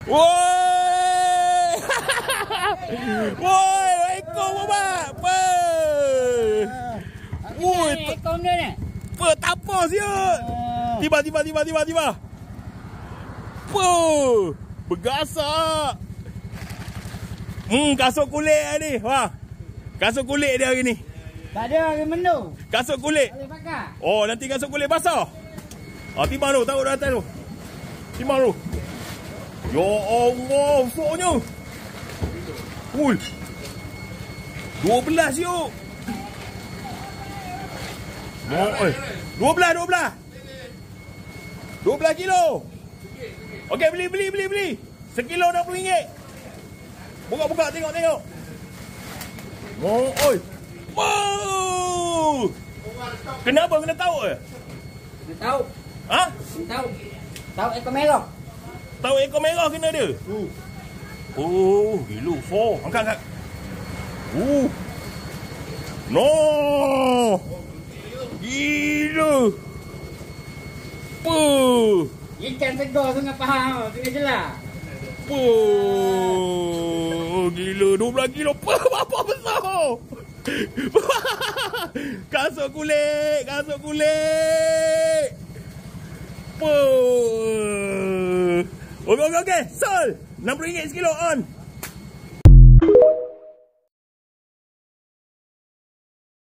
Woi! Woi, ekor babak. Apa? Woi, ekor dia ni. apa tak apa siut. Tiba. Apa? Bergasak. Kasut kulit ni. Wah. Kasut kulit dia hari ni. Tak ada hari menu. Kasut kulit. Boleh pakai. Oh, nanti kasut kulit basah. Timbang tu, taruh dah atas tu. Timbang tu. Ya Allah, besarnya. Ui. 12 yuk. 12 kilo. Okey, beli. Sekilo RM60. Buka, tengok. Oi. Wow. Kenapa kena tahu ke? Kena tahu. Ha? Kena tahu. Tahu ekor merah. Tahu ekor merah kena dia? Oh, gila. 4. Angkat. No. Gila. Ikan segar sangat faham. Tengah jelas. Gila. 12 kilo. Apa besar. Kasut kulit. Okey. Sol. RM60 sekilo on.